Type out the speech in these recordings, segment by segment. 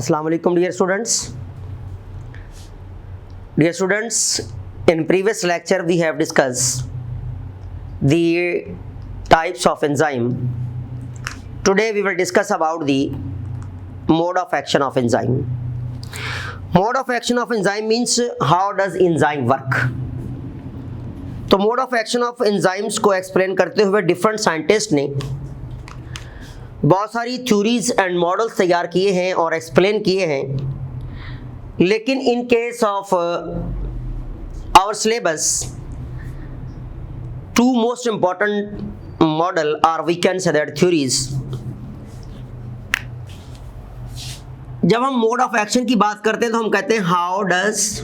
Assalamu alaikum dear students. Dear students, in previous lecture we have discussed the types of enzyme. Today we will discuss about the mode of action of enzyme. Mode of action of enzyme means how does enzyme work. तो mode of action of enzymes को explain करते हुए different scientist ने बहुत सारी theories and models तैयार किए हैं और एक्सप्लेन किए हैं, लेकिन in case of our syllabus two most important model are we can say that theories. जब हम मोड ऑफ एक्शन की बात करते हैं तो हम कहते हैं how does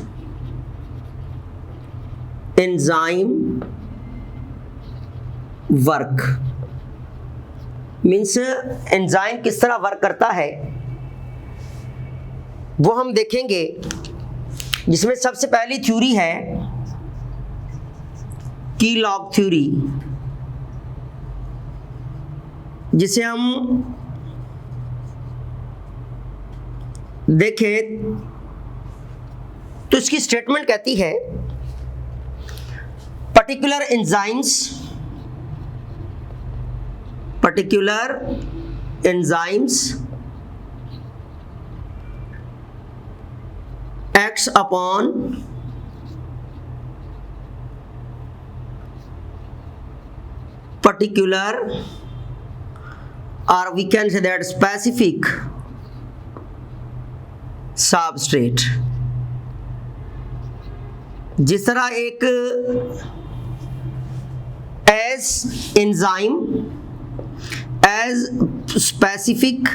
enzyme work. Means enzyme किस तरह वर्क करता है वो हम देखेंगे, जिसमें सबसे पहली थ्योरी है की लॉग थ्योरी, जिसे हम देखें तो इसकी स्टेटमेंट कहती है particular enzymes acts upon particular, or we can say that specific substrate. जिस तरह एक as enzyme as specific,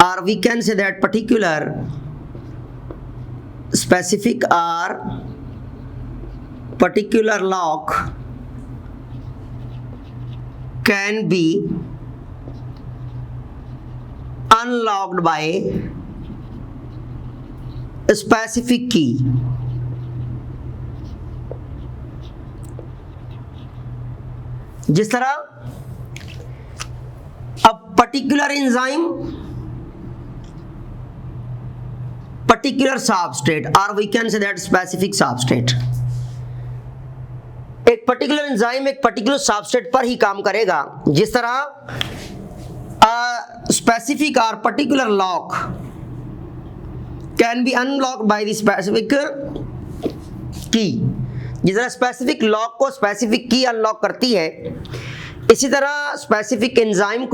or we can say that particular specific or particular lock can be unlocked by a specific key. जिस तरह अब particular enzyme particular substrate, और we can say that specific substrate. एक particular enzyme एक particular substrate पर ही काम करेगा, जिस तरह स्पेसिफिक और particular lock can be unlocked by the specific key. जिस तरह स्पेसिफिक लॉक को स्पेसिफिक की अनलॉक करती है, इसी तरह स्पेसिफिक एंजाइम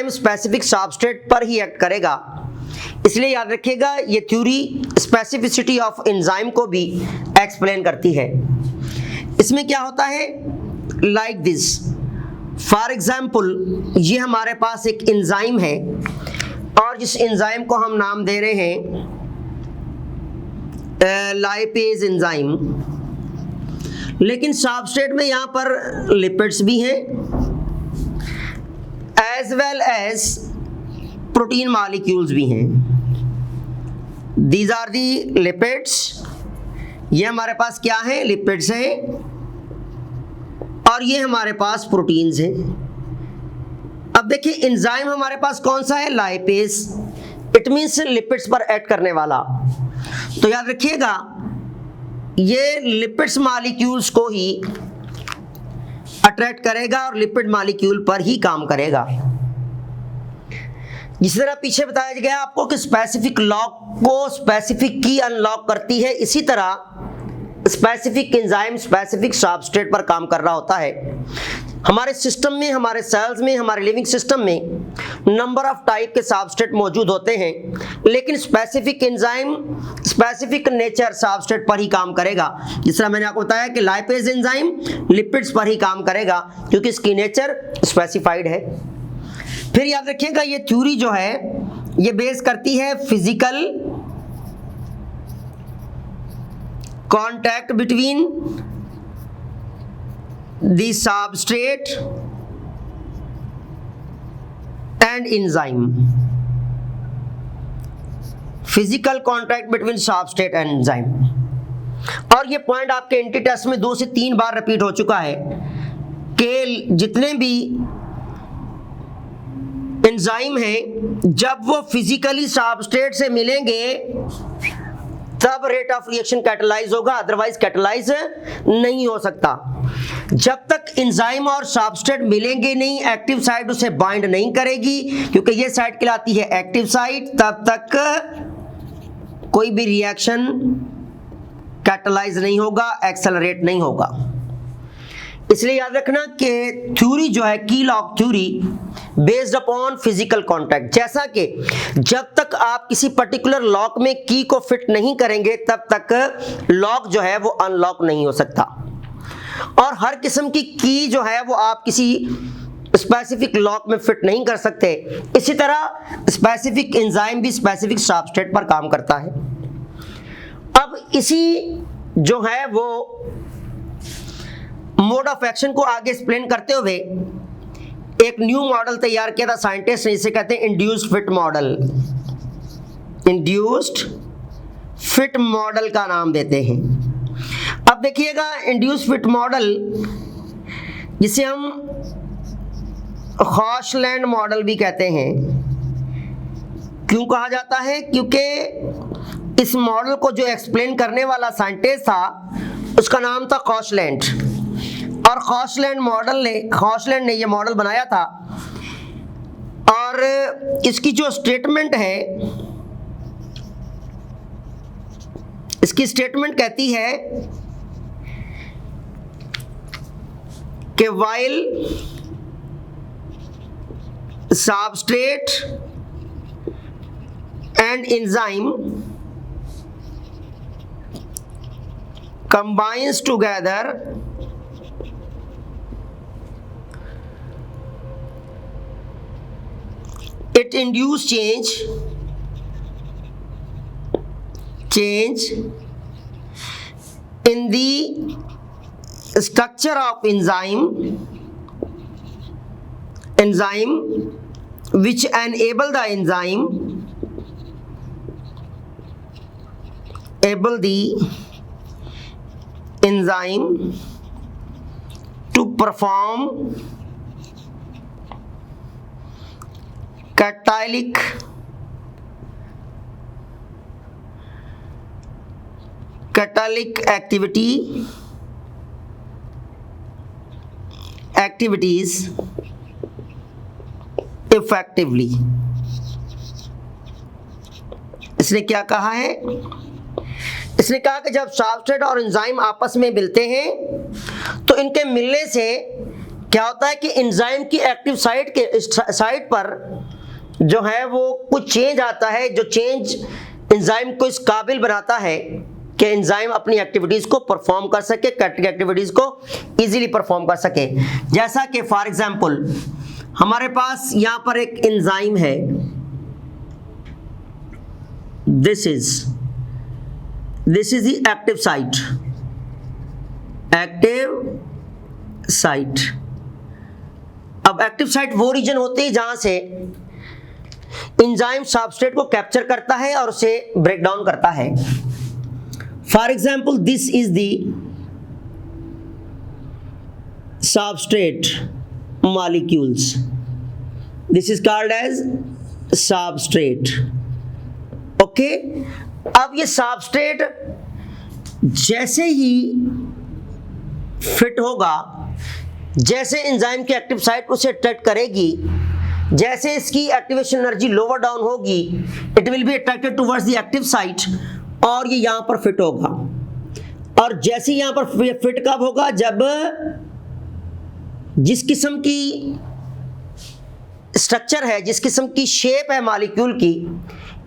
स्पेसिफिक सबस्ट्रेट पर ही एक्ट करेगा. इसलिए याद रखिएगा ये थ्योरी स्पेसिफिसिटी ऑफ एंजाइम को भी एक्सप्लेन करती है. इसमें क्या होता है, लाइक दिस. फॉर एग्जाम्पल, ये हमारे पास एक एंजाइम है और जिस एंजाइम को हम नाम दे रहे हैं लाइपेज एंजाइम, लेकिन सबस्ट्रेट में यहां पर लिपिड्स भी हैं as well as protein molecules भी हैं. These are the lipids. ये हमारे पास क्या है, लिपिड्स हैं, और ये हमारे पास प्रोटीन्स हैं. अब देखिए एंजाइम हमारे पास कौन सा है, लाइपेज. इट मीन्स लिपिड्स पर एक्ट करने वाला. तो याद रखिएगा ये लिपिड्स मॉलिक्यूल्स को ही अट्रैक्ट करेगा और लिपिड मॉलिक्यूल पर ही काम करेगा. जिस तरह पीछे बताया गया आपको कि स्पेसिफिक लॉक को स्पेसिफिक की अनलॉक करती है, इसी तरह स्पेसिफिक एंजाइम स्पेसिफिक सबस्ट्रेट पर काम कर रहा होता है. हमारे सिस्टम में, हमारे सेल्स में, हमारे लिविंग सिस्टम में नंबर ऑफ टाइप के सबस्ट्रेट मौजूद होते हैं, लेकिन specific enzyme specific nature substrate पर ही काम करेगा. जिस तरह मैंने आपको बताया कि लाइपेज एंजाइम लिपिड्स पर ही काम करेगा क्योंकि इसकी नेचर स्पेसिफाइड है. फिर याद रखिएगा ये थ्योरी जो है ये बेस करती है physical contact between the substrate and enzyme. Physical contact between substrate and enzyme. और ये पॉइंट आपके एंटी टेस्ट में 2 से 3 बार रिपीट हो चुका है कि जितने भी एंजाइम है, जब वो फिजिकली सबस्ट्रेट से मिलेंगे तब रेट ऑफ रिएक्शन कैटलाइज होगा, अदरवाइज कैटलाइज नहीं हो सकता। जब तक एंजाइम और सबस्ट्रेट मिलेंगे नहीं, एक्टिव साइट उसे बाइंड नहीं करेगी, क्योंकि ये साइट कहलाती है एक्टिव साइट, तब तक कोई भी रिएक्शन कैटलाइज नहीं होगा, एक्सेलरेट नहीं होगा। इसलिए याद रखना कि थ्योरी जो है की log theory based upon physical contact, जैसा कि जब तक आप किसी पर्टिकुलर लॉक में की को फिट नहीं करेंगे तब तक लॉक जो है वो अनलॉक नहीं हो सकता। और हर किस्म की जो है वो आप किसी स्पेसिफिक लॉक में फिट नहीं कर सकते। इसी तरह स्पेसिफिक एंजाइम भी स्पेसिफिक सबस्ट्रेट पर काम करता है। अब इसी जो है वो मोड ऑफ एक्शन को आगे एक्सप्लेन करते हुए एक न्यू मॉडल तैयार किया था साइंटिस्ट ने, इसे कहते हैं induced fit model. Induced fit model का नाम देते हैं। अब देखिएगा, इंड्यूस्ड फिट मॉडल जिसे हम खॉशलैंड मॉडल भी कहते हैं, क्यों कहा जाता है? क्योंकि इस मॉडल को जो एक्सप्लेन करने वाला साइंटिस्ट था उसका नाम था खॉशलैंड, और खॉशलैंड ने ये मॉडल बनाया था। और इसकी जो स्टेटमेंट है, इसकी स्टेटमेंट कहती है कि while substrate and enzyme combines together, it induce change in the structure of enzyme which enable the enzyme to perform catalytic activities effectively। इसने क्या कहा है? इसने कहा कि जब सबस्ट्रेट और एंजाइम आपस में मिलते हैं तो इनके मिलने से क्या होता है कि एंजाइम की एक्टिव साइट पर जो है वो कुछ चेंज आता है, जो चेंज एंजाइम को इस काबिल बनाता है कि एंजाइम अपनी एक्टिविटीज को परफॉर्म कर सके, कैटलिटिक एक्टिविटीज को इजीली परफॉर्म कर सके। जैसा कि फॉर एग्जांपल हमारे पास यहां पर एक एंजाइम है, this is the active site. अब एक्टिव साइट वो रीजन होती है जहां से एंजाइम सबस्ट्रेट को कैप्चर करता है और उसे ब्रेक डाउन करता है। For example this is the substrate molecules, this is called as substrate. Okay, अब ये सबस्ट्रेट जैसे ही फिट होगा, जैसे एंजाइम की एक्टिव साइट उसे अट्रैक्ट करेगी, जैसे इसकी एक्टिवेशन एनर्जी लोअर डाउन होगी, it will be attracted towards the active site और ये यहां पर फिट होगा। और जैसे यहां पर फिट कब होगा? जब जिस किस्म की स्ट्रक्चर है, जिस किस्म की शेप है मॉलिक्यूल की,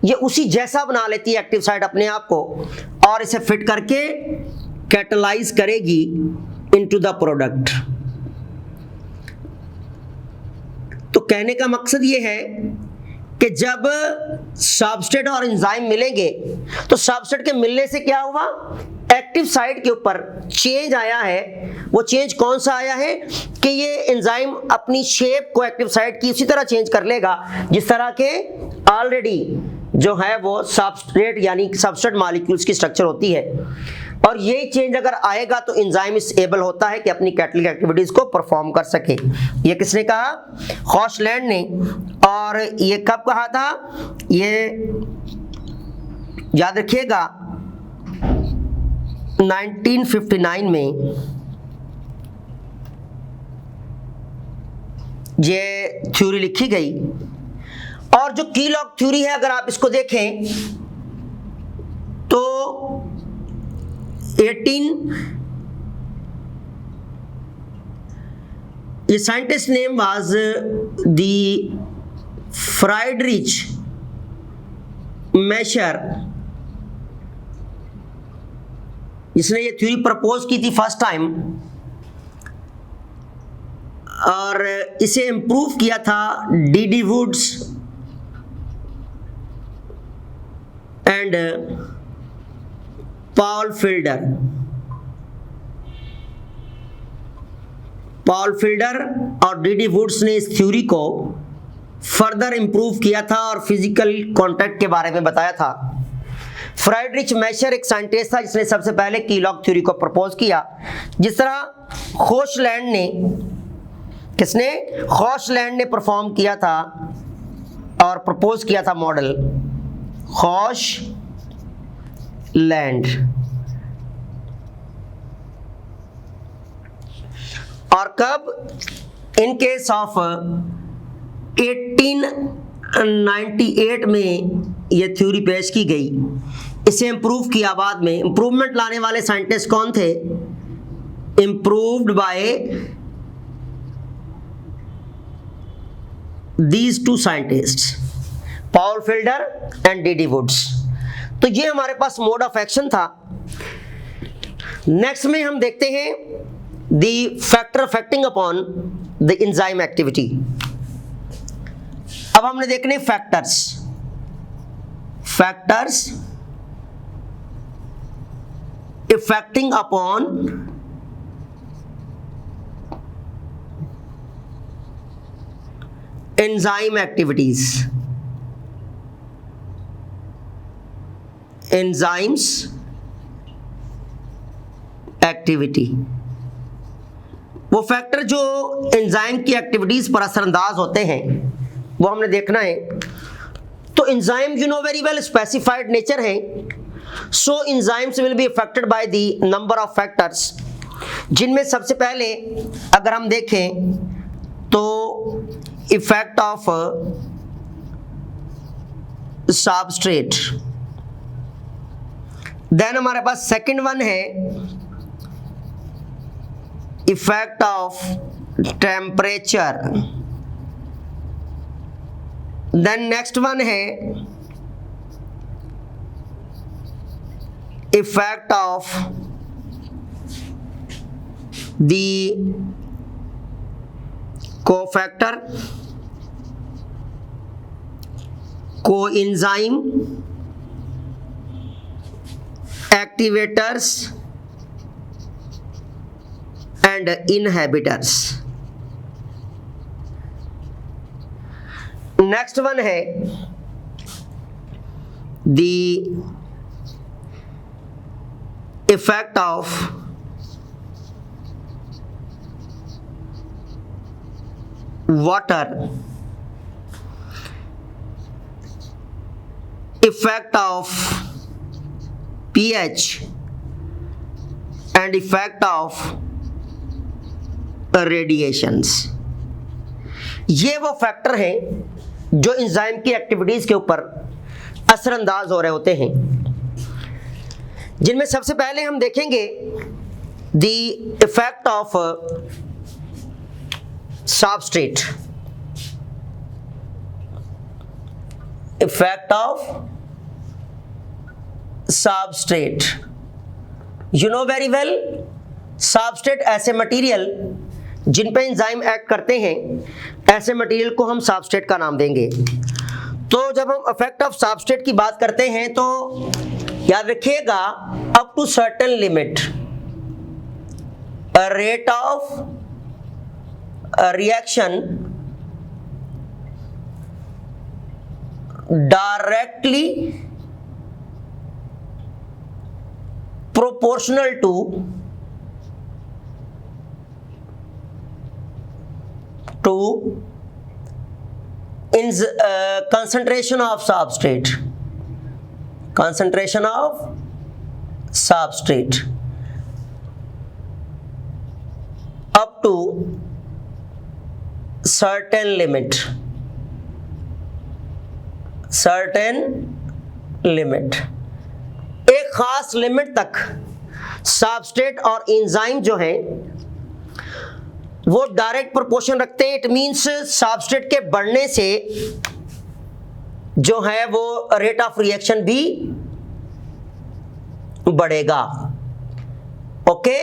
ये उसी जैसा बना लेती है एक्टिव साइट अपने आप को और इसे फिट करके कैटलाइज करेगी इनटू द प्रोडक्ट। तो कहने का मकसद ये है कि जब सबस्ट्रेट और एंजाइम मिलेंगे तो सबस्ट्रेट के मिलने से क्या हुआ? एक्टिव साइट के ऊपर चेंज आया है। वो चेंज कौन सा आया है कि ये एंजाइम अपनी शेप को एक्टिव साइट की उसी तरह चेंज कर लेगा जिस तरह के ऑलरेडी जो है वो सबस्ट्रेट यानी सबस्ट्रेट मॉलिक्यूल्स की स्ट्रक्चर होती है, और ये चेंज अगर आएगा तो एंजाइम इस एबल होता है कि अपनी कैटलिक एक्टिविटीज को परफॉर्म कर सके। ये किसने कहा? हॉशलैंड ने। और ये कब कहा था? ये याद रखिएगा 1959 में ये थ्योरी लिखी गई। और जो की लॉग थ्योरी है, अगर आप इसको देखें तो 18 scientist name was the Friedrich Miescher, जिसने ये थ्योरी प्रपोज की थी फर्स्ट टाइम, और इसे इंप्रूव किया था D Woods and Paul Fielder. Paul Fielder और डी वुड्स ने इस थ्योरी को फर्दर इंप्रूव किया था और फिजिकल कांटेक्ट के बारे में बताया था। फ्राइडरिच मैशर एक साइंटिस्ट था जिसने सबसे पहले की लॉग थ्योरी को प्रपोज किया। जिस तरह हॉशलैंड ने, किसने? हॉशलैंड ने परफॉर्म किया था और प्रपोज किया था मॉडल हॉशलैंड। और कब? इन केस ऑफ 1898 में यह थ्योरी पेश की गई। इसे इंप्रूव किया बाद में। इंप्रूवमेंट लाने वाले साइंटिस्ट कौन थे? Improved by these two scientists, Paul Fielder and D Woods. तो ये हमारे पास मोड ऑफ एक्शन था। नेक्स्ट में हम देखते हैं the factor affecting upon the enzyme activity. अब हमने देखने factors effecting upon enzyme activities, enzymes activity. वो फैक्टर जो एंजाइम की एक्टिविटीज पर असरअंदाज होते हैं वो हमने देखना है। तो enzyme you know very well specified nature है, so enzymes will be affected by the number of factors, जिनमें सबसे पहले अगर हम देखें तो इफेक्ट ऑफ सबस्ट्रेट, देन हमारे पास सेकंड वन है effect of temperature, then next one है effect of the cofactor, coenzyme, activators and inhibitors. Next one है the effect of water, effect of pH and effect of radiations. ये वो factor हैं जो enzyme की activities के ऊपर असरअंदाज हो रहे होते हैं, जिनमें सबसे पहले हम देखेंगे the effect of substrate, effect of substrate. You know very well substrate ऐसे मटेरियल जिन पे एंजाइम एक्ट करते हैं, ऐसे मटेरियल को हम सबस्ट्रेट का नाम देंगे। तो जब हम इफेक्ट ऑफ सबस्ट्रेट की बात करते हैं तो याद रखिएगा up to certain limit rate of reaction directly proportional to concentration of substrate up to certain limit। एक खास लिमिट तक सबस्ट्रेट और एंजाइम जो है वो डायरेक्ट प्रोपोर्शन रखते हैं। इट मींस सबस्ट्रेट के बढ़ने से जो है वो रेट ऑफ रिएक्शन भी बढ़ेगा। ओके,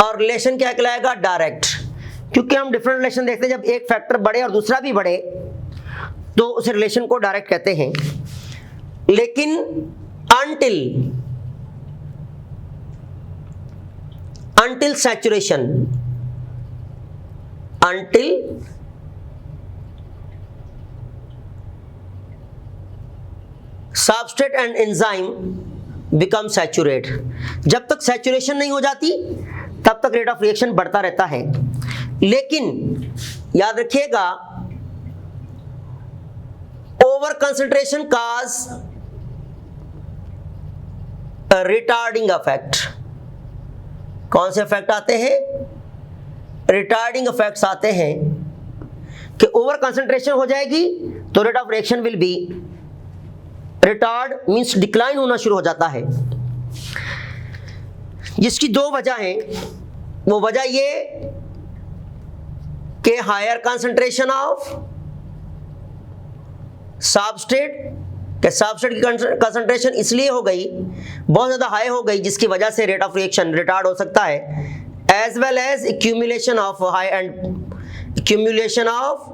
और रिलेशन क्या कहलाएगा? डायरेक्ट, क्योंकि हम डिफरेंट रिलेशन देखते हैं, जब एक फैक्टर बढ़े और दूसरा भी बढ़े तो उस रिलेशन को डायरेक्ट कहते हैं। लेकिन until saturation, until substrate and enzyme become saturate, जब तक saturation नहीं हो जाती तब तक रेट ऑफ रिएक्शन बढ़ता रहता है। लेकिन याद रखिएगा, ओवर कंसंट्रेशन काज रिटार्डिंग इफेक्ट। कौन से इफेक्ट आते हैं? रिटार्डिंग इफेक्ट्स आते हैं कि ओवर कंसंट्रेशन हो जाएगी तो rate of reaction will B retard, means decline होना शुरू हो जाता है। जिसकी दो वजह हैं। वो वजह ये कि हायर कंसंट्रेशन ऑफ सबस्ट्रेट कि सबस्ट्रेट की कंसंट्रेशन इसलिए हो गई, बहुत ज़्यादा हाई हो गई, जिसकी वजह से रेट ऑफ रिएक्शन रिटार्ड हो सकता है। As well as accumulation of high and accumulation of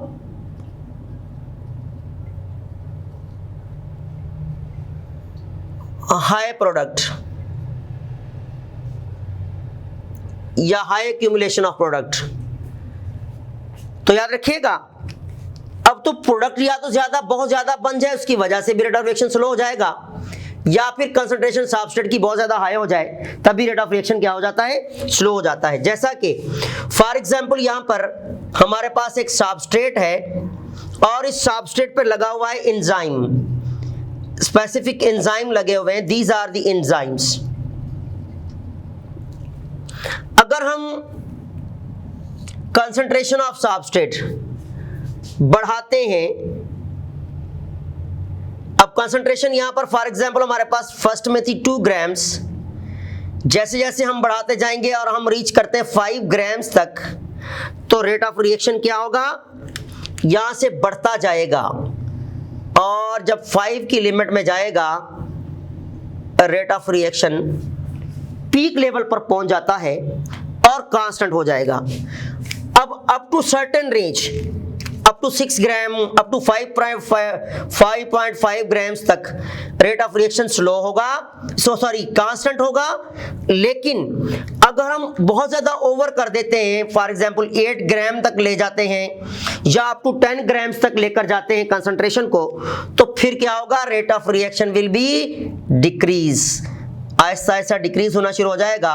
high product या हाई एक्यूमुलेशन ऑफ प्रोडक्ट। तो याद रखिएगा, अब तो प्रोडक्ट या तो ज्यादा, बहुत ज्यादा बन जाए, उसकी वजह से भी रेट ऑफ रिएक्शन स्लो हो जाएगा, या फिर कंसंट्रेशन सबस्ट्रेट की बहुत ज्यादा हाई हो जाए तभी रेट ऑफ रिएक्शन क्या हो जाता है? स्लो हो जाता है। जैसा कि फॉर एग्जांपल यहां पर हमारे पास एक सबस्ट्रेट है और इस सबस्ट्रेट पर लगा हुआ है एंजाइम, स्पेसिफिक एंजाइम लगे हुए हैं। These are the enzymes. अगर हम कंसंट्रेशन ऑफ सबस्ट्रेट बढ़ाते हैं, अब कंसंट्रेशन यहां पर फॉर एग्जांपल हमारे पास फर्स्ट में थी 2 ग्राम्स, जैसे जैसे हम बढ़ाते जाएंगे और हम रीच करते हैं 5 ग्राम्स तक, तो रेट ऑफ रिएक्शन क्या होगा? यहां से बढ़ता जाएगा और जब 5 की लिमिट में जाएगा rate of reaction peak level पर पहुंच जाता है और कांस्टेंट हो जाएगा। अब up to certain range, up to 6 gram, up to 5.5 grams तक रेट ऑफ रिएक्शन स्लो होगा, कांस्टेंट होगा। लेकिन अगर हम बहुत ज्यादा ओवर कर देते हैं, फॉर एग्जांपल 8 ग्राम तक ले जाते हैं या अप टू 10 ग्राम्स तक लेकर जाते हैं कंसंट्रेशन को, तो फिर क्या होगा? Rate of reaction will be decrease, Aahista Aahista decrease होना शुरू हो जाएगा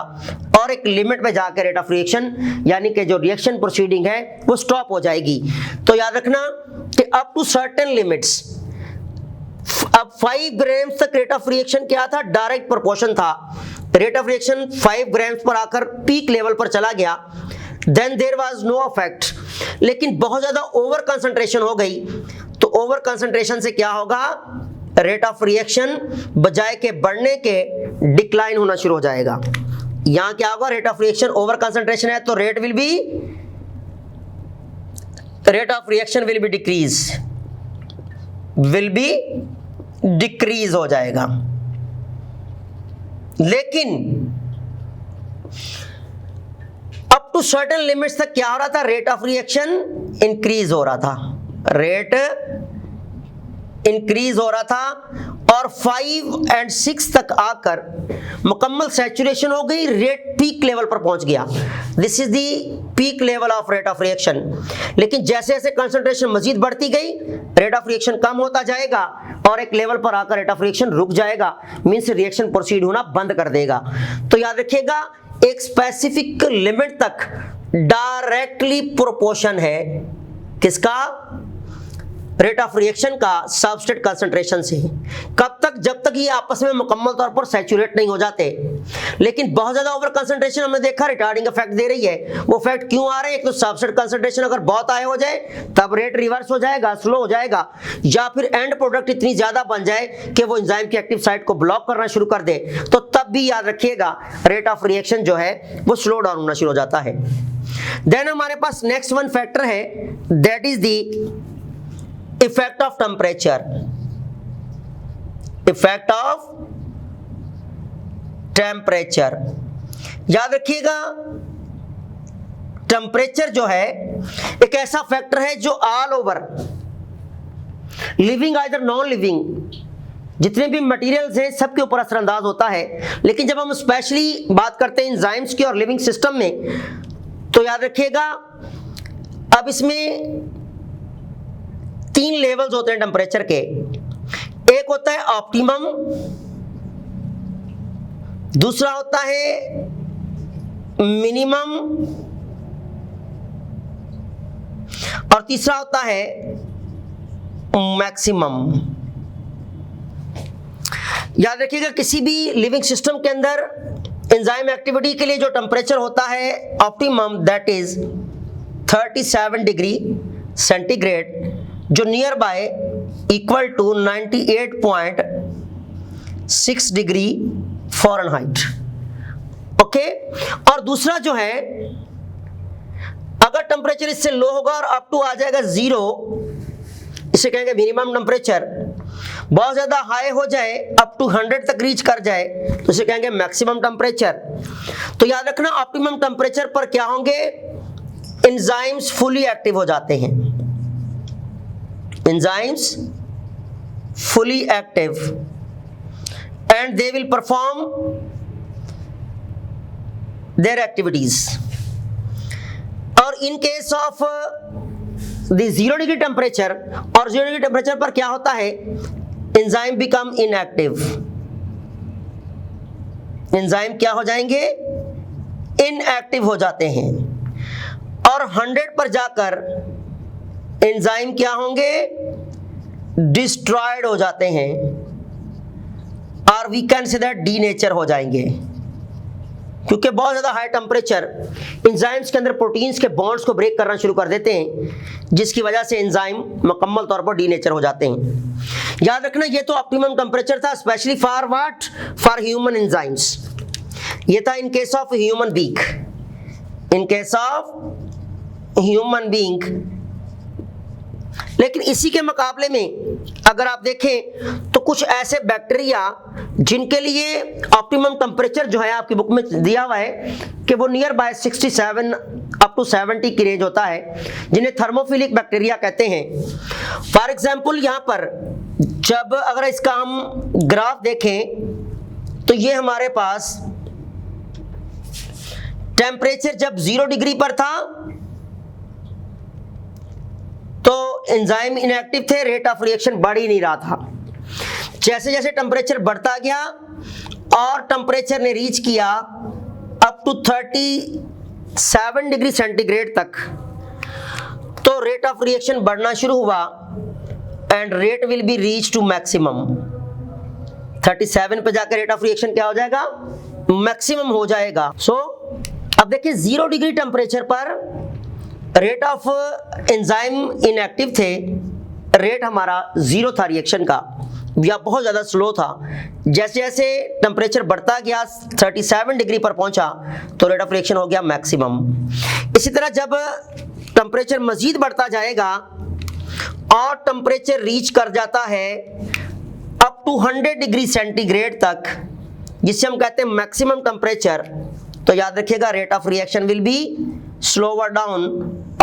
और एक लिमिट पे जाकर रेट ऑफ रिएक्शन यानी कि जो रिएक्शन प्रोसीडिंग है वो स्टॉप हो जाएगी। तो याद रखना कि अप टू सर्टेन लिमिट्स, अब 5 ग्राम्स तक रेट ऑफ रिएक्शन क्या था? डायरेक्ट प्रोपोर्शन था। रेट ऑफ रिएक्शन 5 ग्राम्स पर आकर पीक लेवल पर चला गया, then there was no effect. लेकिन बहुत ज्यादा ओवर कंसंट्रेशन हो गई, तो ओवर कंसंट्रेशन से क्या होगा? रेट ऑफ रिएक्शन बजाय के बढ़ने के डिक्लाइन होना शुरू हो जाएगा। यहां क्या होगा? Rate of reaction over concentration है तो rate of reaction will be decrease हो जाएगा। लेकिन अप टू सर्टेन लिमिट्स तक क्या हो रहा था? रेट ऑफ रिएक्शन इंक्रीज हो रहा था, रेट इंक्रीज हो रहा था और 5 और 6 तक आकर मुकम्मल सैचुरेशन हो गई, रेट पीक लेवल पर पहुंच गया। This is the peak level of rate of reaction. लेकिन जैसे जैसे कंसंट्रेशन मजीद बढ़ती गई, रेट ऑफ रिएक्शन कम होता जाएगा और एक लेवल पर आकर रेट ऑफ रिएक्शन रुक जाएगा, मींस रिएक्शन प्रोसीड होना बंद कर देगा। तो याद रखिएगा, एक स्पेसिफिक लिमिट तक डायरेक्टली प्रोपोर्शन है किसका? रेट ऑफ रिएक्शन का सबस्ट्रेट कंसंट्रेशन से। कब तक? जब तक ये आपस में मुकम्मल तौर पर सैचुरेट नहीं हो जाते। लेकिन बहुत ज्यादा ओवर कंसंट्रेशन हमने देखा रिटार्डिंग इफेक्ट दे रही है। वो इफेक्ट क्यों आ रहे हैं? एक तो सबस्ट्रेट कंसंट्रेशन अगर बहुत हाई हो जाए तब रेट रिवर्स हो जाएगा, स्लो हो जाएगा, या फिर एंड प्रोडक्ट इतनी ज्यादा बन जाए कि वो एंजाइम की एक्टिव साइट को ब्लॉक करना शुरू कर दे, तो तब भी याद रखिएगा रेट ऑफ रिएक्शन जो है वो स्लो डाउन होना शुरू हो जाता है। देन हमारे पास नेक्स्ट वन फैक्टर है, that is the effect of temperature. Effect of temperature, याद रखिएगा टेम्परेचर जो है एक ऐसा फैक्टर है जो all over living either non living जितने भी मटेरियल्स हैं सबके ऊपर असरअंदाज होता है। लेकिन जब हम स्पेशली बात करते हैं एंजाइम्स की और लिविंग सिस्टम में, तो याद रखिएगा अब इसमें 3 लेवल्स होते हैं टेम्परेचर के। एक होता है ऑप्टिमम, दूसरा होता है मिनिमम और तीसरा होता है मैक्सिमम। याद रखिएगा किसी भी लिविंग सिस्टम के अंदर एंजाइम एक्टिविटी के लिए जो टेम्परेचर होता है optimum, that is 37 degree centigrade, जो near by equal to 98.6 degree Fahrenheit. Okay, और दूसरा जो है अगर टेम्परेचर इससे लो होगा और अप टू आ जाएगा 0, इसे कहेंगे मिनिमम टेम्परेचर। बहुत ज्यादा हाई हो जाए, अप टू 100 तक रीच कर जाए, तो इसे कहेंगे मैक्सिमम टेम्परेचर। तो याद रखना ऑप्टिमम टेम्परेचर पर क्या होंगे? एंजाइम्स फुली एक्टिव हो जाते हैं। enzymes fully active and they will perform their activities. और in case of the 0 degree temperature और 0 degree temperature पर क्या होता है? enzyme become inactive. enzyme क्या हो जाएंगे? inactive हो जाते हैं। और 100 पर जाकर एंजाइम क्या होंगे? डिस्ट्रॉयड हो जाते हैं, और we can say that denature हो जाएंगे, क्योंकि बहुत ज्यादा हाई टेम्परेचर एंजाइम्स के अंदर प्रोटीन्स के बॉन्ड्स को ब्रेक करना शुरू कर देते हैं, जिसकी वजह से एंजाइम मुकम्मल तौर पर डीनेचर हो जाते हैं। याद रखना ये तो ऑप्टिमम टेम्परेचर था, specially for what? For human enzymes. ये था इन case of human being. In case of human being. लेकिन इसी के मुकाबले में अगर आप देखें तो कुछ ऐसे बैक्टीरिया जिनके लिए ऑप्टिमम टेम्परेचर जो है आपकी बुक में दिया हुआ है कि वो नियर बाय 67 अप टू 70 की रेंज होता है, जिन्हें थर्मोफिलिक बैक्टीरिया कहते हैं। फॉर एग्जांपल यहाँ पर जब अगर इसका हम ग्राफ देखें तो ये हमारे पास टेम्परेचर जब 0 डिग्री पर था तो एंजाइम इनएक्टिव थे, रेट ऑफ रिएक्शन बढ़ ही नहीं रहा था। जैसे जैसे टेम्परेचर बढ़ता गया और टेम्परेचर ने रीच किया अप टू 37 डिग्री सेंटीग्रेड तक, तो रेट ऑफ रिएक्शन बढ़ना शुरू हुआ and rate will be reach to maximum. 37 पे जाकर रेट ऑफ रिएक्शन क्या हो जाएगा? मैक्सिमम हो जाएगा। सो अब देखिए 0 डिग्री टेम्परेचर पर रेट ऑफ एंजाइम इनएक्टिव थे, रेट हमारा 0 था रिएक्शन का, या बहुत ज़्यादा स्लो था। जैसे जैसे टेम्परेचर बढ़ता गया 37 डिग्री पर पहुंचा तो रेट ऑफ रिएक्शन हो गया मैक्सिमम। इसी तरह जब टेम्परेचर मजीद बढ़ता जाएगा और टेम्परेचर रीच कर जाता है अप टू 100 डिग्री सेंटीग्रेड तक, जिसे हम कहते हैं मैक्सिमम टेम्परेचर, तो याद रखिएगा rate of reaction will B slower down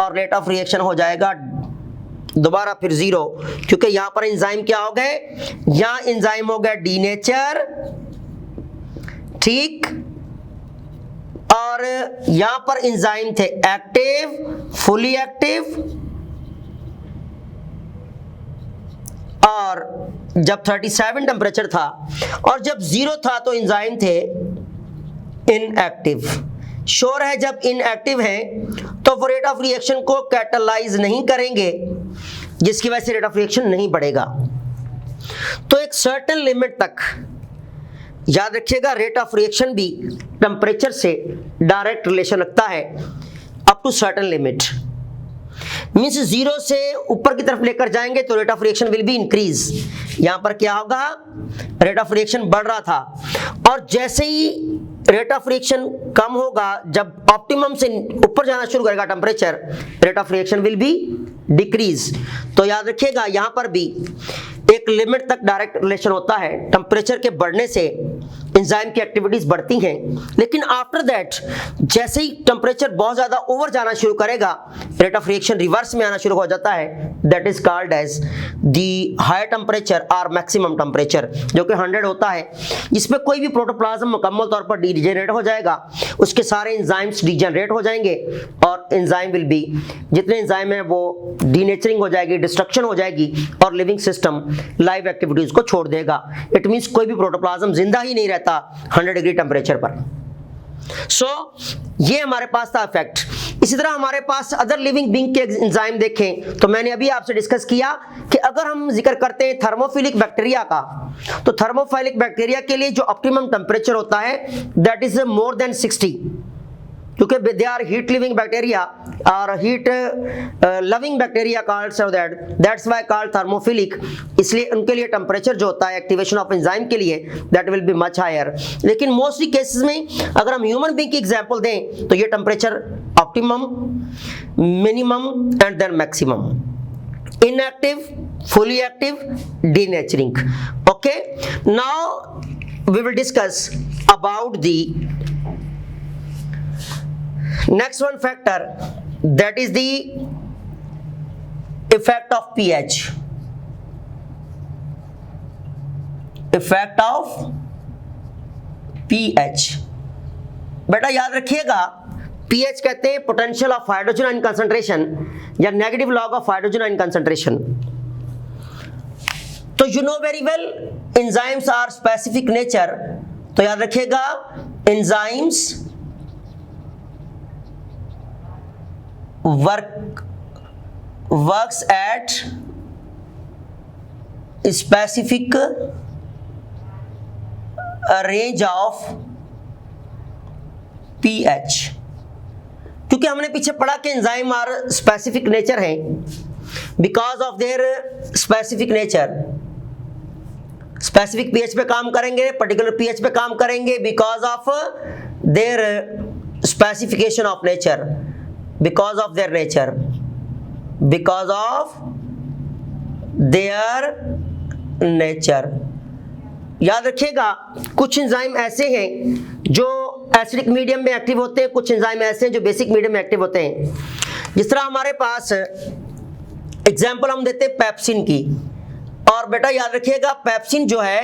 और रेट ऑफ रिएक्शन हो जाएगा दोबारा फिर 0, क्योंकि यहां पर एंजाइम क्या हो गए, यहां एंजाइम हो गया डीनेचर, ठीक, और यहां पर एंजाइम थे एक्टिव, फुली एक्टिव, और जब 37 टेम्परेचर था और जब 0 था तो एंजाइम थे इनएक्टिव। श्योर है जब इनएक्टिव हैं तो वो रेट ऑफ रिएक्शन को कैटालाइज नहीं करेंगे, जिसकी वजह से रेट ऑफ रिएक्शन नहीं बढ़ेगा। तो एक सर्टेन लिमिट तक याद रखिएगा, रेट ऑफ रिएक्शन भी टेम्परेचर से डायरेक्ट रिलेशन रखता है up to certain limit. Means 0 से ऊपर की तरफ लेकर जाएंगे तो rate of reaction will be increase. यहां पर क्या होगा, रेट ऑफ रिएक्शन बढ़ रहा था, और जैसे ही रेट ऑफ रिएक्शन कम होगा, जब ऑप्टिमम से ऊपर जाना शुरू करेगा temperature, rate of reaction will be decrease. तो याद रखिएगा यहां पर भी एक लिमिट तक डायरेक्ट रिलेशन होता है, टेम्परेचर के बढ़ने से एंजाइम की एक्टिविटीज बढ़ती हैं, लेकिन आफ्टर दैट जैसे ही टेम्परेचर बहुत ज्यादा ओवर जाना शुरू करेगा, रेट ऑफ रिएक्शन रिवर्स में आना शुरू हो जाता है। That is called as the higher temperature और मैक्सिमम टेम्परेचर, जो कि 100 होता है। इसमें कोई भी प्रोटोप्लाज्म मुकम्मल तौर पर डीजेनरेट हो जाएगा, उसके सारे एंजाइम्स डीजेनरेट हो जाएंगे और एंजाइम विल बी, जितने एंजाइम है वो डीनेचरिंग हो जाएगी, डिस्ट्रक्शन हो जाएगी, और लिविंग सिस्टम लाइव एक्टिविटीज को छोड़ देगा। इट मींस कोई भी प्रोटोप्लाज्म जिंदा ही नहीं रहता 100 डिग्री टेम्परेचर पर। सो ये हमारे पास था इफेक्ट। इसी तरह हमारे पास अदर लिविंग बीइंग के एंजाइम देखें तो मैंने अभी आपसे डिस्कस किया कि अगर हम जिक्र करते हैं थर्मोफिलिक बैक्टीरिया का, तो थर्मोफिलिक बैक्टीरिया के लिए जो ऑप्टिमम टेम्परेचर होता है दैट इज मोर देन 60, क्योंकि they are heat living bacteria और heat loving bacteria called, so that's why called thermophilic. इसलिए उनके लिए टेम्परेचर जो होता है एक्टिवेशन ऑफ एंजाइम के लिए that will be much higher. लेकिन मोस्टली केसेस में अगर हम ह्यूमन बीइंग की एग्जांपल दें तो ये temperature optimum, minimum and then maximum, inactive, fully active, denaturing. Okay, now we will discuss about the next one factor, that is the effect of pH. Effect of pH, बेटा याद रखिएगा pH कहते हैं potential of hydrogen ion concentration या negative log of hydrogen ion concentration. तो you know very well enzymes are specific nature, तो याद रखिएगा enzymes works at specific range of pH। क्योंकि हमने पीछे पढ़ा कि एंजाइम आर स्पेसिफिक नेचर हैं, because of their specific nature, specific pH पे काम करेंगे, पर्टिकुलर पीएच पे काम करेंगे, because of their specification of nature, because of their nature, because of their nature। याद रखिएगा कुछ एंजाइम ऐसे हैं जो एसिडिक मीडियम में एक्टिव होते हैं, कुछ एंजाइम ऐसे हैं जो बेसिक मीडियम में एक्टिव होते हैं। जिस तरह हमारे पास एग्जांपल हम देते हैं पेप्सिन की, और बेटा याद रखिएगा पेप्सिन जो है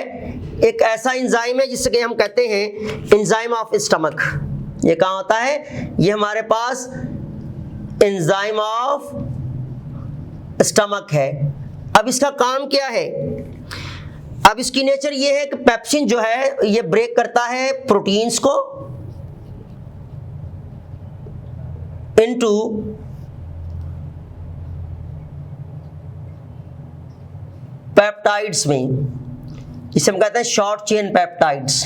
एक ऐसा एंजाइम है जिससे हम कहते हैं एंजाइम ऑफ स्टमक। ये कहाँ होता है, ये हमारे पास एंजाइम ऑफ स्टमक है। अब इसका काम क्या है, अब इसकी नेचर ये है कि पेप्सिन जो है ये ब्रेक करता है प्रोटीन्स को इनटू पेप्टाइड्स में, इसे हम कहते हैं short chain peptides.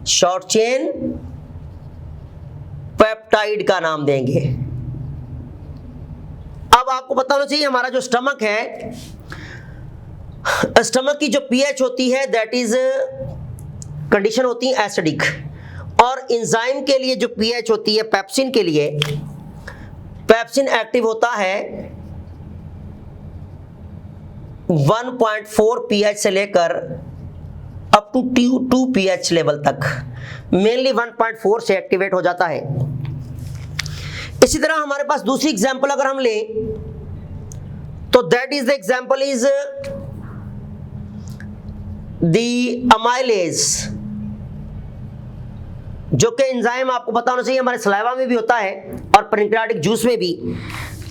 Short chain peptide का नाम देंगे। अब आपको पता होना चाहिए हमारा जो स्टमक है, स्टमक की जो पीएच होती है दैट इज कंडीशन होती है एसिडिक, और एंजाइम के लिए जो पीएच होती है पेप्सिन के लिए, पेप्सिन एक्टिव होता है 1.4 पीएच से लेकर अप टू 2 पीएच लेवल तक, मेनली 1.4 से एक्टिवेट हो जाता है। इसी तरह हमारे पास दूसरी एग्जांपल अगर हम लें तो that is the example is the amylase, जो कि एंजाइम आपको पता होना चाहिए हमारे सलाइवा में भी होता है और पैंक्रियाटिक जूस में भी।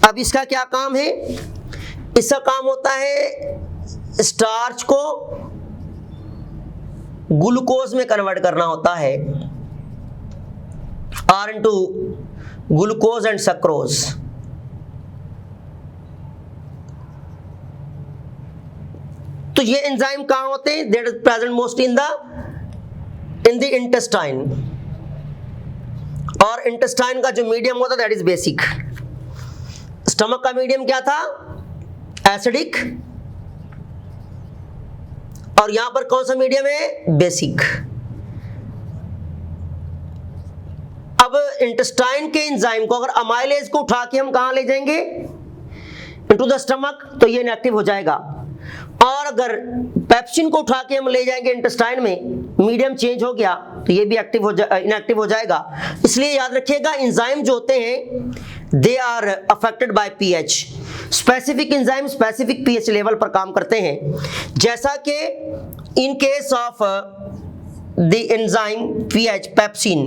अब इसका क्या काम है? इसका काम होता है स्टार्च को ग्लूकोज में कन्वर्ट करना होता है, are into glucose and sucrose. तो ये एंजाइम कहां होते हैं? That is present most in the intestine, और इंटेस्टाइन का जो मीडियम होता है दैट इज बेसिक। स्टमक का मीडियम क्या था? एसिडिक, और यहां पर कौन सा मीडियम है? बेसिक। अब इंटेस्टाइन के एंजाइम को अगर अमाइलेज को उठा के हम कहां ले जाएंगे? इनटू द स्टमक, तो ये इनएक्टिव हो जाएगा। और अगर पेप्सिन को उठा के हम ले जाएंगे इंटेस्टाइन में, मीडियम चेंज हो गया तो ये भी इनएक्टिव हो जाएगा। इसलिए याद रखिएगा एंजाइम जो होते हैं they are affected by pH. Specific enzyme specific pH level पर काम करते हैं, जैसा कि in case of the enzyme pH pepsin.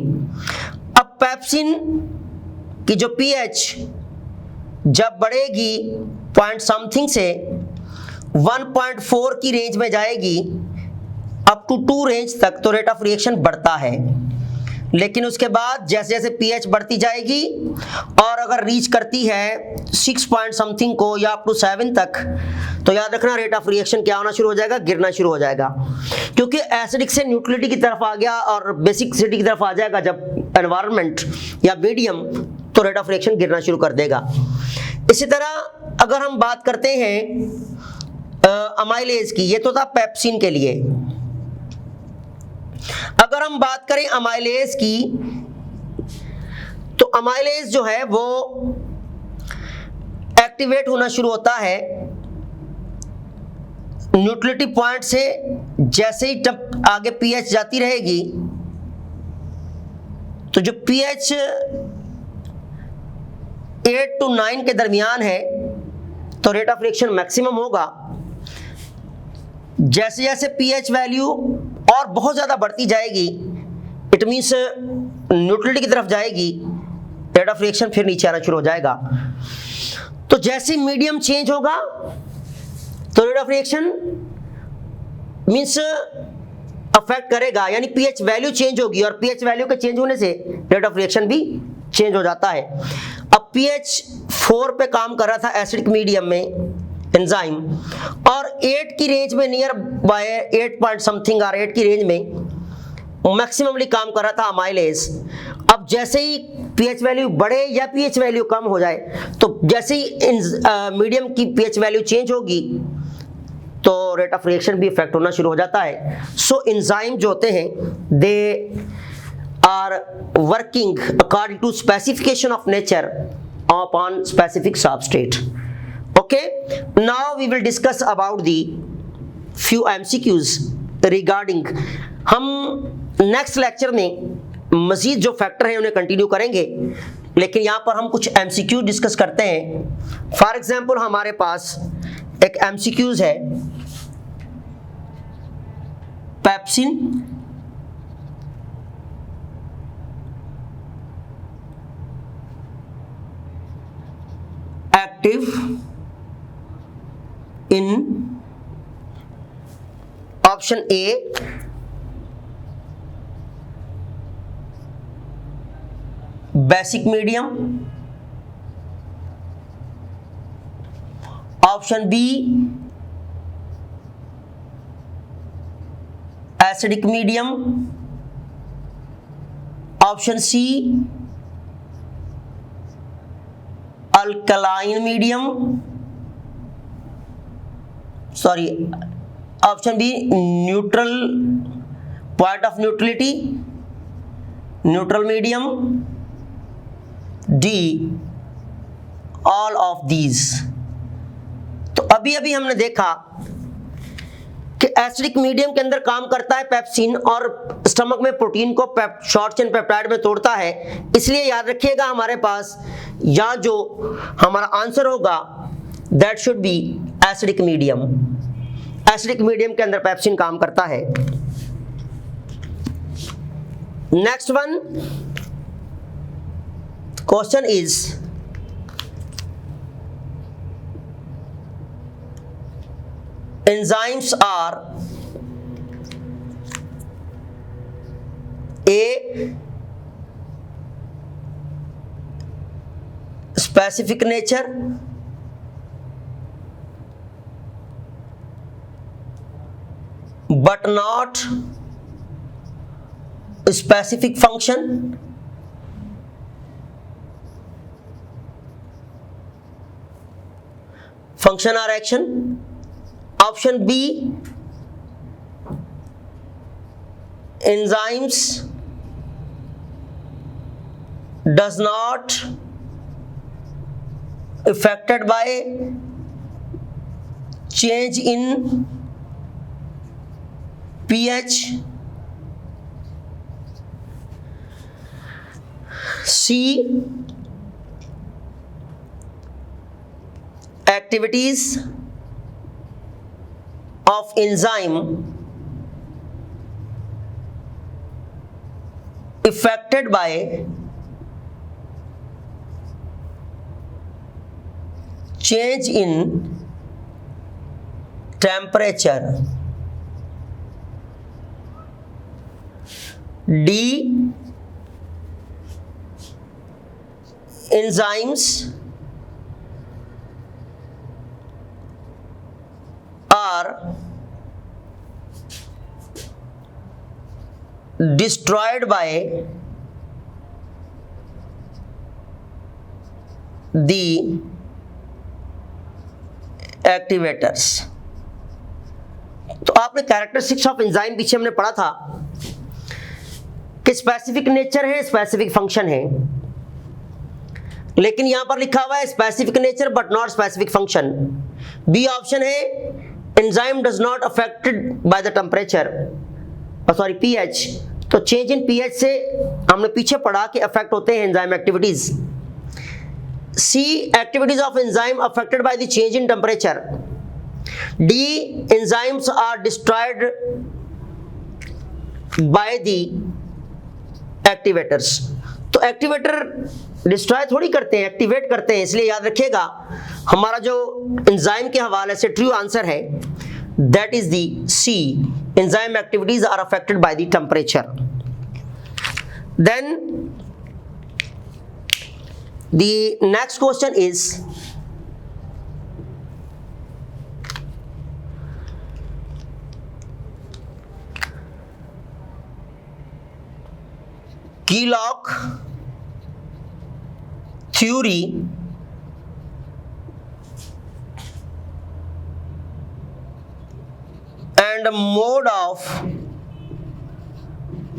अब पेप्सिन की जो पीएच जब बढ़ेगी पॉइंट समथिंग से 1.4 की रेंज में जाएगी अप टू 2 रेंज तक, तो रेट ऑफ रिएक्शन बढ़ता है। लेकिन उसके बाद जैसे जैसे पीएच बढ़ती जाएगी और अगर रीच करती है 6 पॉइंट समथिंग को या अप टू 7 तक, तो याद रखना रेट ऑफ रिएक्शन क्या होना शुरू हो जाएगा? गिरना शुरू हो जाएगा। क्योंकि एसिडिक से न्यूट्रलिटी की तरफ आ गया और बेसिसिटी की तरफ आ जाएगा जब एनवायरनमेंट या मीडियम, तो रेट ऑफ रिएक्शन गिरना शुरू कर देगा। इसी तरह अगर हम बात करते हैं अमाइलेज की, ये तो था पेप्सिन के लिए। अगर हम बात करें अमाइलेज की, तो अमाइलेज जो है वो एक्टिवेट होना शुरू होता है न्यूट्रलिटी पॉइंट से। जैसे ही जब आगे पीएच जाती रहेगी, तो जो पीएच 8 to 9 के दरमियान है, तो रेट ऑफ रिएक्शन मैक्सिमम होगा। जैसे जैसे पीएच वैल्यू और बहुत ज्यादा बढ़ती जाएगी, इट मींस न्यूट्रलिटी की तरफ जाएगी, रेट ऑफ रिएक्शन फिर नीचे आना शुरू हो जाएगा। तो जैसे मीडियम चेंज होगा तो rate of reaction means affect करेगा, यानी पीएच वैल्यू चेंज होगी, और पीएच वैल्यू के चेंज होने से रेट ऑफ रिएक्शन भी चेंज हो जाता है। अब पीएच 4 पे काम कर रहा था एसिडिक मीडियम में एंजाइम, और 8 की रेंज में नियर बाय 8 पॉइंट समथिंग और 8 की रेंज में मैक्सिममली काम कर रहा था अमाइलेज। अब जैसे ही पीएच वैल्यू बढ़े या पीएच वैल्यू कम हो जाए, तो जैसे ही मीडियम की पीएच वैल्यू चेंज होगी तो रेट ऑफ रिएक्शन भी इफेक्ट होना शुरू हो जाता है। सो एंजाइम जो होते हैं they are working according to specification of nature upon specific substrate. Okay, now we will discuss about the few MCQs regarding। हम नेक्स्ट लेक्चर में मजीद जो फैक्टर हैं उन्हें कंटिन्यू करेंगे, लेकिन यहाँ पर हम कुछ MCQ डिस्कस करते हैं। फॉर एग्जाम्पल हमारे पास एक MCQs है, pepsin active in option A basic medium, option B acidic medium, option C alkaline medium, sorry option B neutral point of neutrality neutral medium, D all of these. तो अभी अभी हमने देखा कि acidic medium के अंदर काम करता है पेप्सिन और स्टमक में प्रोटीन को शॉर्ट चेन पेप्टाइड में तोड़ता है। इसलिए याद रखिएगा हमारे पास या जो हमारा आंसर होगा that should B acidic medium. Acidic medium के अंदर पेप्सिन काम करता है। Next one question is enzymes are a specific nature, but not specific function, function or action. Option B, enzymes does not affected by change in pH. C, activities of enzyme affected by change in temperature. D, enzymes are destroyed by the activators। तो आपने characteristics of enzyme पीछे हमने पढ़ा था कि specific nature है, specific function है, लेकिन यहां पर लिखा हुआ है specific nature but not specific function. B option है enzyme does not affected by the temperature, sorry pH. तो चेंज इन पीएच से हमने पीछे पढ़ा कि अफेक्ट होते हैं enzyme activities. C, activities of enzyme affected by the change in temperature. D, enzymes are destroyed by the activators. तो activator destroy थोड़ी करते हैं, एक्टिवेट करते हैं, इसलिए याद रखिएगा हमारा जो एंजाइम के हवाले से ट्रू आंसर है that is the C, enzyme activities are affected by the temperature. Then the next question is Kelock theory and mode of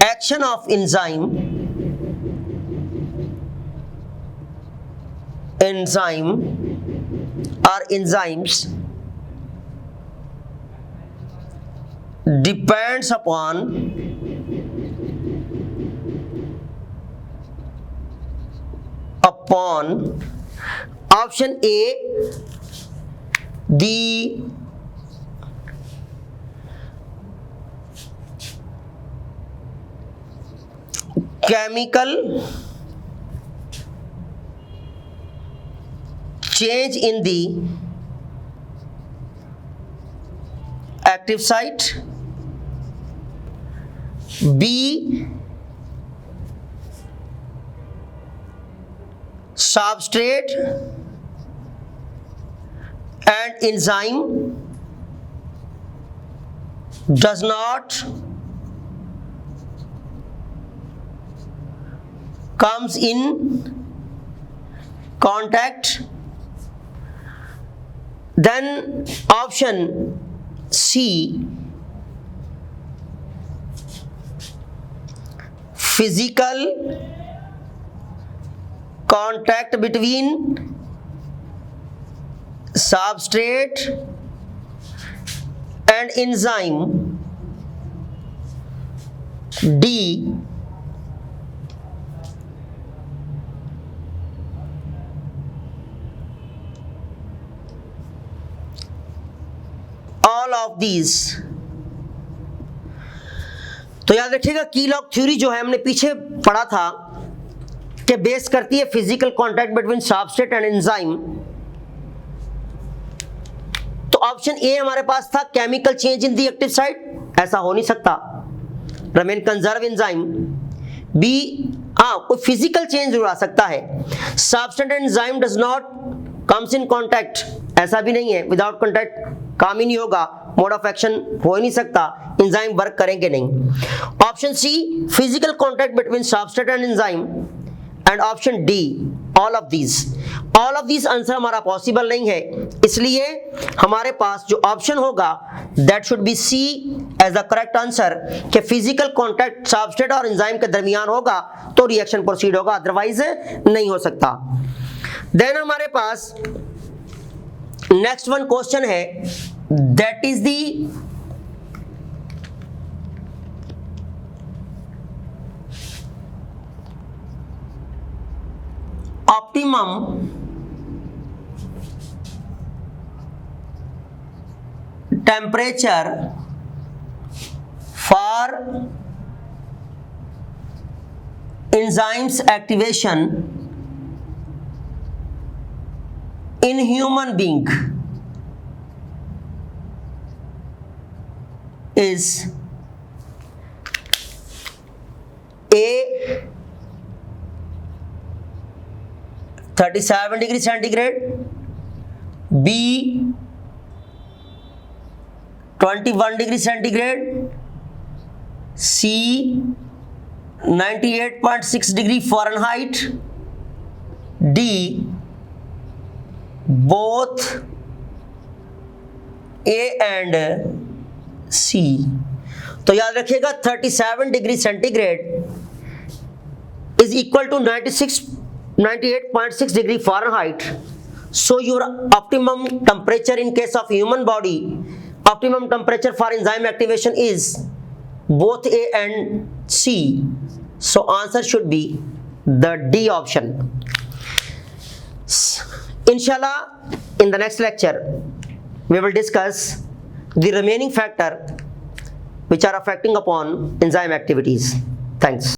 action of enzyme or enzymes depends upon option A, the chemical change in the active site, B, substrate and enzyme does not comes in contact, then option C, physical contact between substrate and enzyme, D, of these, तो याद रखिएगा की log theory जो है हमने पीछे पढ़ा था कि बेस करती है physical contact between substrate and enzyme. तो ऑप्शन ए हमारे पास था chemical change in the active site, ऐसा हो नहीं सकता, रिमेन कंजर्व एंजाइम। बी, कोई फिजिकल चेंज जरूर आ सकता है, substrate and enzyme does not comes in contact, ऐसा भी नहीं है, विदाउट कॉन्टैक्ट काम ही नहीं होगा, मोड ऑफ एक्शन हो ही नहीं सकता, एंजाइम वर्क करेंगे नहीं। Option C, physical contact between substrate and enzyme, and option D, all of these answer हमारा पॉसिबल नहीं है, इसलिए हमारे पास जो ऑप्शन होगा that should be C as the correct answer, कि फिजिकल कॉन्टैक्ट सबस्ट्रेट और एंजाइम के दरमियान होगा तो रिएक्शन प्रोसीड होगा, अदरवाइज नहीं हो सकता। देन हमारे पास नेक्स्ट वन क्वेश्चन है, that is the optimum temperature for enzymes activation in human being is A 37 degree centigrade, B 21 degree centigrade, C 98.6 degree Fahrenheit, D both A and C। तो याद रखिएगा 37 degree centigrade is equal to 98.6 degree Fahrenheit. So your optimum temperature in case of human body, optimum temperature for enzyme activation is both A and C. So answer should be the D option. Inshallah, in the next lecture, we will discuss the remaining factor which are affecting upon enzyme activities. Thanks.